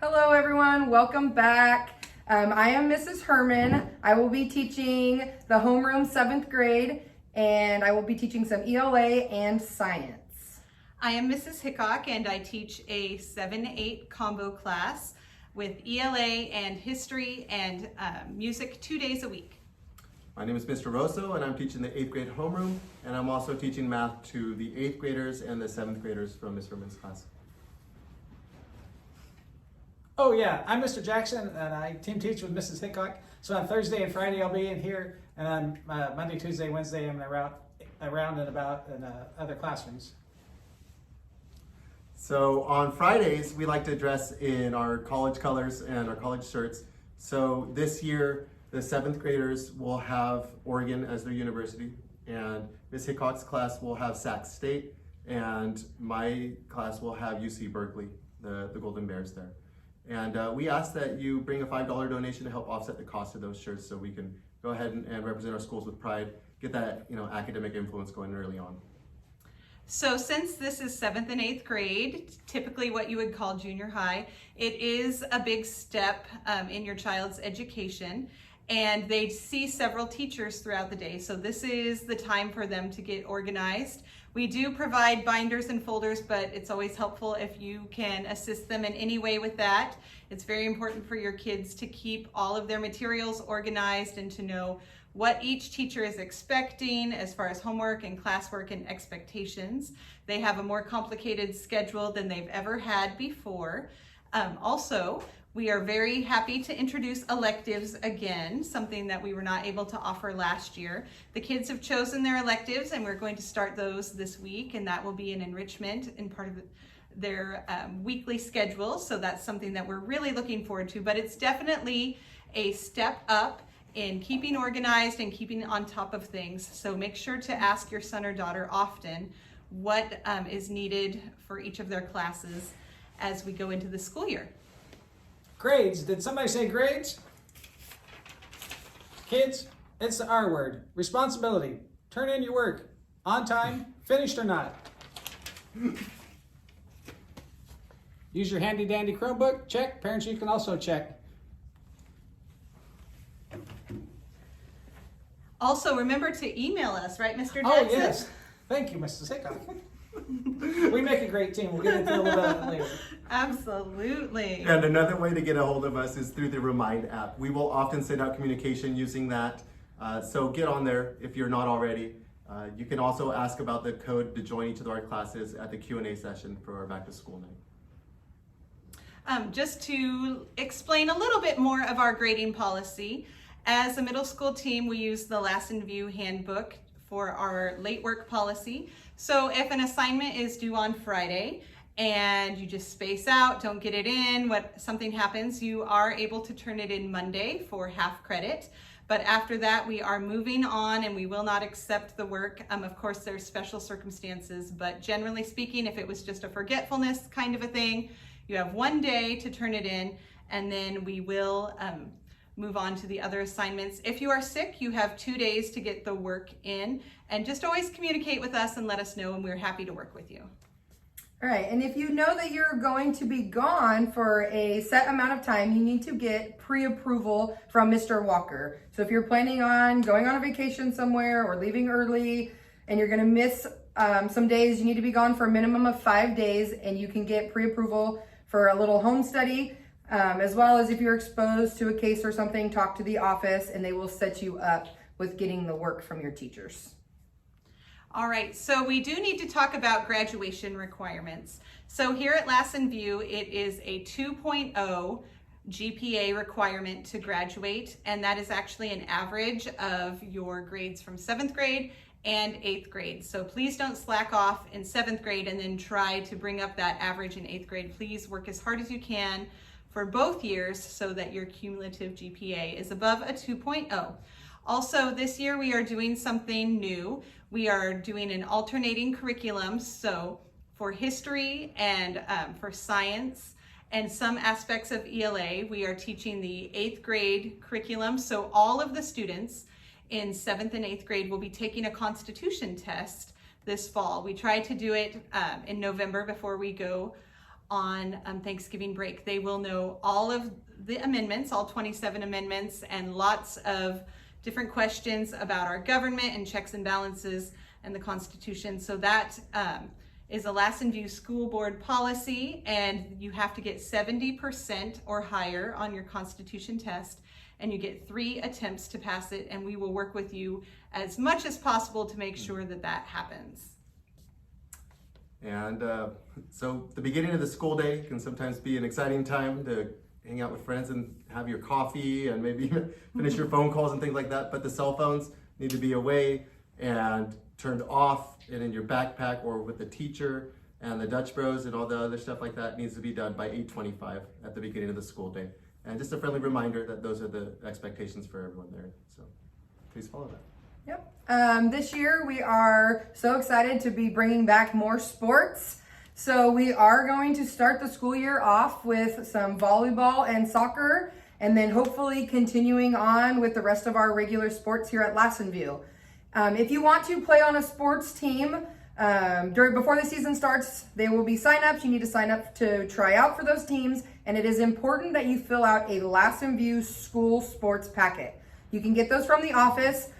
Hello everyone, welcome back. I am Mrs. Herman. I will be teaching the homeroom 7th grade and I will be teaching some ELA and science. I am Mrs. Hickok and I teach a 7-8 combo class with ELA and history and music 2 days a week. My name is Mr. Rosso and I'm teaching the 8th grade homeroom, and I'm also teaching math to the 8th graders and the 7th graders from Ms. Herman's class. Oh yeah, I'm Mr. Jackson and I team teach with Mrs. Hickok. So on Thursday and Friday I'll be in here, and on Monday, Tuesday, Wednesday I'm around and about in other classrooms. So on Fridays, we like to dress in our college colors and our college shirts. So this year, the 7th graders will have Oregon as their university, and Ms. Hickok's class will have Sac State, and my class will have UC Berkeley, the Golden Bears there. And we ask that you bring a $5 donation to help offset the cost of those shirts so we can go ahead and represent our schools with pride, get that academic influence going early on. So since this is 7th and 8th grade, typically what you would call junior high, it is a big step in your child's education, and they see several teachers throughout the day. So this is the time for them to get organized. We do provide binders and folders, but it's always helpful if you can assist them in any way with that. It's very important for your kids to keep all of their materials organized and to know what each teacher is expecting as far as homework and classwork and expectations. They have a more complicated schedule than they've ever had before. Also, we are very happy to introduce electives again, something that we were not able to offer last year. The kids have chosen their electives and we're going to start those this week, and that will be an enrichment in part of their weekly schedule. So that's something that we're really looking forward to, but it's definitely a step up in keeping organized and keeping on top of things. So make sure to ask your son or daughter often what is needed for each of their classes as we go into the school year. Grades. Did somebody say grades? Kids, it's the R word. Responsibility. Turn in your work. On time, finished or not. Use your handy dandy Chromebook. Check. Parents, you can also check. Also, remember to email us, right, Mr. Jackson? Oh yes. Thank you, Mrs. Hickok. We make a great team. We'll get into a little bit of it later. Absolutely. And another way to get a hold of us is through the Remind app. We will often send out communication using that. So get on there if you're not already. You can also ask about the code to join each of our classes at the Q&A session for our back to school night. Just to explain a little bit more of our grading policy, as a middle school team, we use the Last in View handbook for our late work policy. So if an assignment is due on Friday and you just space out, don't get it in, something happens, you are able to turn it in Monday for half credit. But after that, we are moving on and we will not accept the work. Of course, there's special circumstances, but generally speaking, if it was just a forgetfulness kind of a thing, you have 1 day to turn it in, and then we will move on to the other assignments. If you are sick, you have 2 days to get the work in, and just always communicate with us and let us know, and we're happy to work with you. All right, and if you know that you're going to be gone for a set amount of time, you need to get pre-approval from Mr. Walker. So if you're planning on going on a vacation somewhere or leaving early and you're gonna miss some days, you need to be gone for a minimum of 5 days, and you can get pre-approval for a little home study. As well as if you're exposed to a case or something, talk to the office and they will set you up with getting the work from your teachers. All right, so we do need to talk about graduation requirements. So here at Last in View, it is a 2.0 GPA requirement to graduate, and that is actually an average of your grades from 7th grade and 8th grade. So please don't slack off in 7th grade and then try to bring up that average in 8th grade. Please work as hard as you can for both years so that your cumulative GPA is above a 2.0. Also, this year we are doing something new. We are doing an alternating curriculum. So for history and for science and some aspects of ELA, we are teaching the 8th grade curriculum. So all of the students in 7th and 8th grade will be taking a constitution test this fall. We tried to do it in November before we go on Thanksgiving break. They will know all of the amendments, all 27 amendments, and lots of different questions about our government and checks and balances and the Constitution. So that is a Lassen View School Board policy, and you have to get 70% or higher on your Constitution test, and you get 3 attempts to pass it, and we will work with you as much as possible to make sure that that happens. And so the beginning of the school day can sometimes be an exciting time to hang out with friends and have your coffee and maybe finish your phone calls and things like that. But the cell phones need to be away and turned off and in your backpack or with the teacher, and the Dutch Bros and all the other stuff like that needs to be done by 8:25 at the beginning of the school day. And just a friendly reminder that those are the expectations for everyone there. So please follow that. Yep. This year we are so excited to be bringing back more sports. So we are going to start the school year off with some volleyball and soccer, and then hopefully continuing on with the rest of our regular sports here at Lassen View. If you want to play on a sports team, before the season starts, there will be sign-ups. You need to sign up to try out for those teams, and it is important that you fill out a Lassen View school sports packet. You can get those from the office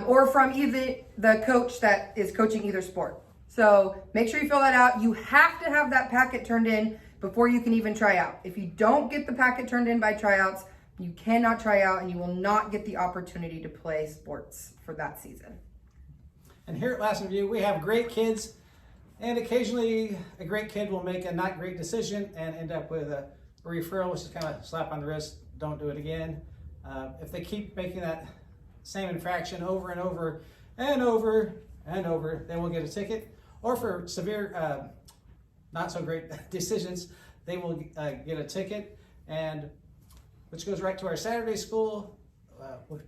or from either the coach that is coaching either sport. So make sure you fill that out. You have to have that packet turned in before you can even try out. If you don't get the packet turned in by tryouts, you cannot try out, and you will not get the opportunity to play sports for that season. And here at Lassen View, we have great kids, and occasionally a great kid will make a not great decision and end up with a referral, which is kind of a slap on the wrist. Don't do it again. If they keep making that same infraction over and over and over and over, they will get a ticket. Or for severe, not so great decisions, they will get a ticket, and which goes right to our Saturday school. We'll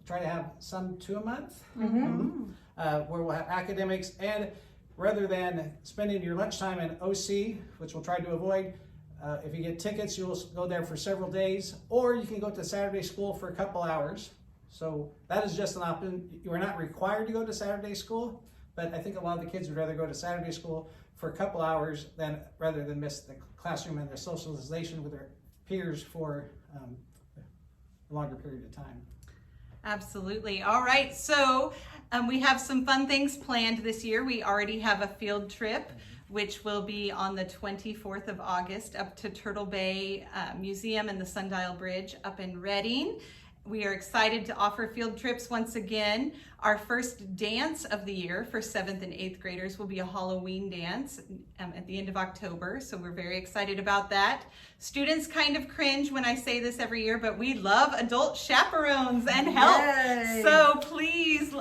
try to have some 2 a month, where we'll have academics, and rather than spending your lunchtime in OC, which we'll try to avoid, if you get tickets, you'll go there for several days, or you can go to Saturday school for a couple hours. So that is just an option. You are not required to go to Saturday school, but I think a lot of the kids would rather go to Saturday school for a couple hours rather than miss the classroom and their socialization with their peers for a longer period of time. Absolutely. All right. So we have some fun things planned this year. We already have a field trip, which will be on the 24th of August up to Turtle Bay Museum and the Sundial Bridge up in Reading. We are excited to offer field trips once again. Our first dance of the year for 7th and 8th graders will be a Halloween dance at the end of October, so we're very excited about that. Students kind of cringe when I say this every year, but we love adult chaperones and help. Yay. So please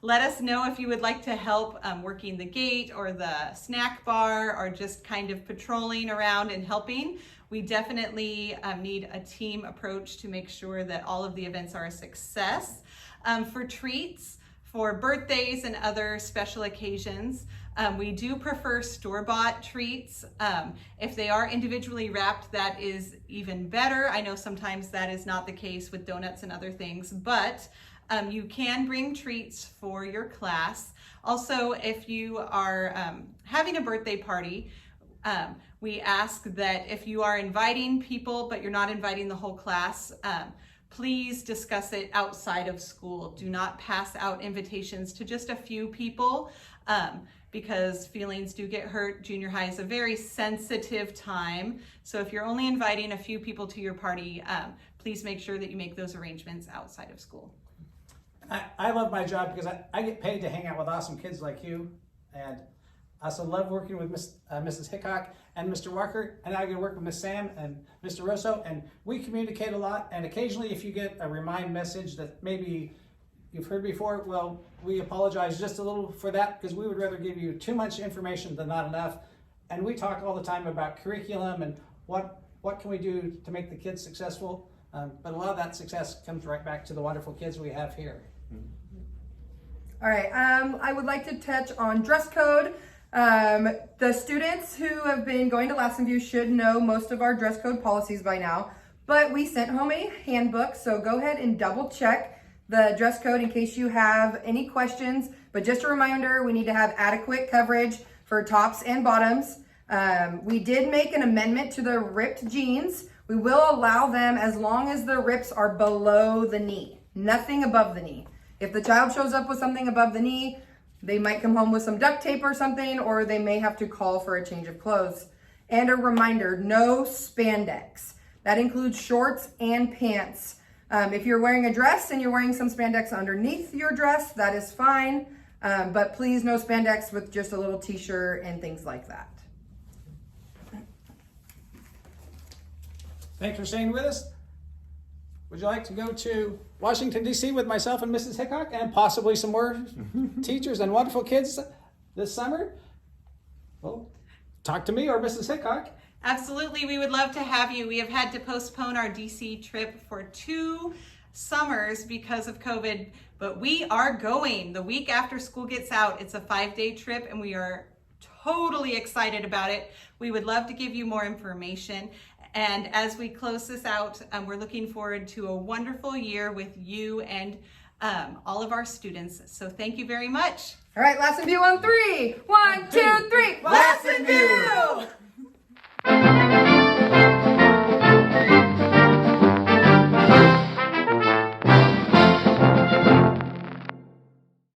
let us know if you would like to help working the gate or the snack bar or just kind of patrolling around and helping. We definitely need a team approach to make sure that all of the events are a success. For treats, for birthdays and other special occasions, we do prefer store-bought treats. If they are individually wrapped, that is even better. I know sometimes that is not the case with donuts and other things, but you can bring treats for your class. Also, if you are having a birthday party, we ask that if you are inviting people but you're not inviting the whole class, please discuss it outside of school. Do not pass out invitations to just a few people because feelings do get hurt. Junior high is a very sensitive time. So if you're only inviting a few people to your party, please make sure that you make those arrangements outside of school. I love my job because I get paid to hang out with awesome kids like you, and I also love working with Mrs. Hickok and Mr. Walker, and I get to work with Miss Sam and Mr. Rosso, and we communicate a lot, and occasionally if you get a remind message that maybe you've heard before, well, we apologize just a little for that because we would rather give you too much information than not enough. And we talk all the time about curriculum and what can we do to make the kids successful, but a lot of that success comes right back to the wonderful kids we have here. All right, I would like to touch on dress code. The students who have been going to Lassen View should know most of our dress code policies by now, but we sent home a handbook, so go ahead and double check the dress code in case you have any questions. But just a reminder, we need to have adequate coverage for tops and bottoms. We did make an amendment to the ripped jeans. We will allow them as long as the rips are below the knee, nothing above the knee. If the child shows up with something above the knee, they might come home with some duct tape or something, or they may have to call for a change of clothes. And a reminder, no spandex. That includes shorts and pants. If you're wearing a dress and you're wearing some spandex underneath your dress, that is fine. But please no spandex with just a little t-shirt and things like that. Thanks for staying with us. Would you like to go to Washington, D.C. with myself and Mrs. Hickok and possibly some more teachers and wonderful kids this summer? Well, talk to me or Mrs. Hickok. Absolutely, we would love to have you. We have had to postpone our DC trip for 2 summers because of COVID, but we are going the week after school gets out. It's a 5-day trip and we are totally excited about it. We would love to give you more information. And as we close this out, we're looking forward to a wonderful year with you and all of our students. So thank you very much. All right, lesson view on 3. 1, 2, 3. Lesson view!